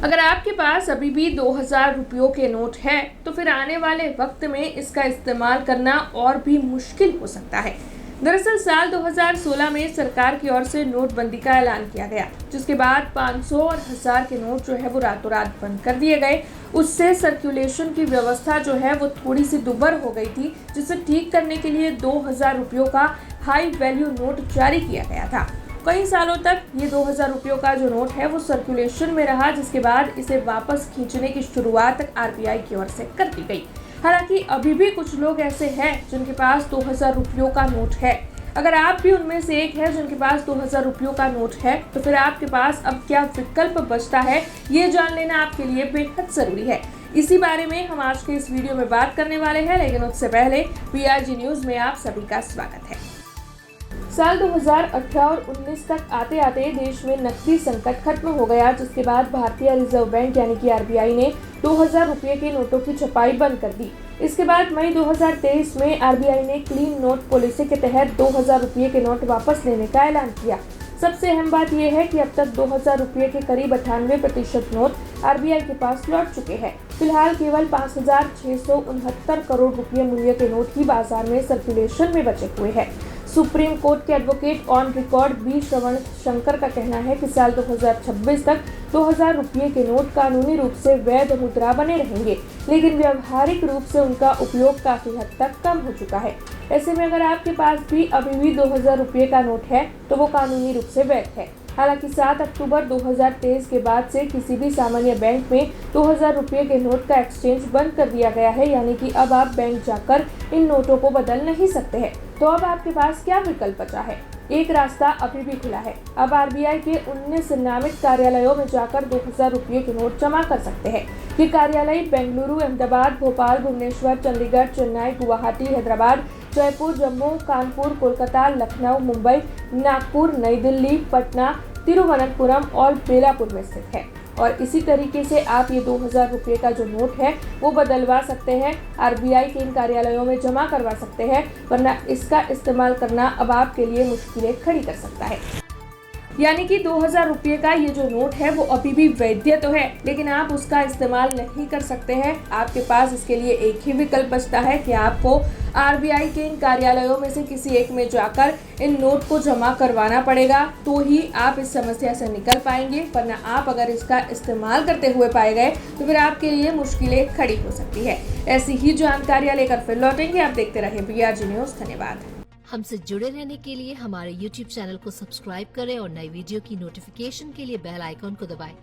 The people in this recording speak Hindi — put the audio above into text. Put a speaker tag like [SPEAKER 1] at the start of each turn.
[SPEAKER 1] अगर आपके पास अभी भी 2000 रुपयों के नोट है तो फिर आने वाले वक्त में इसका इस्तेमाल करना और भी मुश्किल हो सकता है। दरअसल साल 2016 में सरकार की ओर से नोटबंदी का ऐलान किया गया, जिसके बाद 500 और 1000 के नोट जो है वो रातों रात बंद कर दिए गए। उससे सर्कुलेशन की व्यवस्था जो है वो थोड़ी सी दुर्बल हो गई थी, जिसे ठीक करने के लिए 2000 रुपयों का हाई वैल्यू नोट जारी किया गया था। कई सालों तक ये 2000 रुपयों का जो नोट है वो सर्कुलेशन में रहा, जिसके बाद इसे वापस खींचने की शुरुआत आरबीआई की ओर से कर दी गई। हालांकि अभी भी कुछ लोग ऐसे हैं जिनके पास 2000 रुपयों का नोट है। अगर आप भी उनमें से एक है जिनके पास 2000 रुपयों का नोट है, तो फिर आपके पास अब क्या विकल्प बचता है, ये जान लेना आपके लिए बेहद जरूरी है। इसी बारे में हम आज के इस वीडियो में बात करने वाले हैं, लेकिन उससे पहले PRG न्यूज में आप सभी का स्वागत है। साल 2018 और 19 तक आते आते देश में नकदी संकट खत्म हो गया, जिसके बाद भारतीय रिजर्व बैंक यानी कि आरबीआई ने 2000 रुपये के नोटों की छपाई बंद कर दी। इसके बाद मई 2023 में आरबीआई ने क्लीन नोट पॉलिसी के तहत 2000 रुपये के नोट वापस लेने का ऐलान किया। सबसे अहम बात यह है कि अब तक 2000 रुपये के करीब 98% नोट आरबीआई के पास लौट चुके हैं। फिलहाल केवल 5669 करोड़ रुपये मूल्य के नोट ही बाजार में सर्कुलेशन में बचे हुए हैं। सुप्रीम कोर्ट के एडवोकेट ऑन रिकॉर्ड बी श्रवण शंकर का कहना है कि साल 2026 तक 2000 रुपये के नोट कानूनी रूप से वैध मुद्रा बने रहेंगे, लेकिन व्यावहारिक रूप से उनका उपयोग काफी हद तक कम हो चुका है। ऐसे में अगर आपके पास भी अभी भी 2000 रुपये का नोट है तो वो कानूनी रूप से वैध है। हालांकि 7 अक्टूबर 2023 के बाद से किसी भी सामान्य बैंक में 2000 रुपये के नोट का एक्सचेंज बंद कर दिया गया है, यानी कि अब आप बैंक जाकर इन नोटों को बदल नहीं सकते हैं। तो अब आपके पास क्या विकल्प बचा है? एक रास्ता अभी भी खुला है। अब आरबीआई के 19 नामित कार्यालयों में जाकर 2000 रुपये के नोट जमा कर सकते हैं। ये कार्यालय बेंगलुरु, अहमदाबाद, भोपाल, भुवनेश्वर, चंडीगढ़, चेन्नई, गुवाहाटी, हैदराबाद, जयपुर, जम्मू, कानपुर, कोलकाता, लखनऊ, मुंबई, नागपुर, नई दिल्ली, पटना, तिरुवनंतपुरम और बेलापुर में स्थित है। और इसी तरीके से आप ये 2000 रुपये का जो नोट है वो बदलवा सकते हैं, आरबीआई के इन कार्यालयों में जमा करवा सकते हैं, वरना इसका इस्तेमाल करना अब आपके लिए मुश्किलें खड़ी कर सकता है। यानी कि 2000 रुपये का ये जो नोट है वो अभी भी वैध तो है, लेकिन आप उसका इस्तेमाल नहीं कर सकते हैं। आपके पास इसके लिए एक ही विकल्प बचता है कि आपको आरबीआई के इन कार्यालयों में से किसी एक में जाकर इन नोट को जमा करवाना पड़ेगा, तो ही आप इस समस्या से निकल पाएंगे। वरना आप अगर इसका इस्तेमाल करते हुए पाए गए तो फिर आपके लिए मुश्किलें खड़ी हो सकती है। ऐसी ही जानकारियां लेकर फिर लौटेंगे। आप देखते रहे PRG न्यूज। धन्यवाद।
[SPEAKER 2] हमसे जुड़े रहने के लिए हमारे YouTube चैनल को सब्सक्राइब करें और नई वीडियो की नोटिफिकेशन के लिए बेल आइकॉन को दबाएं।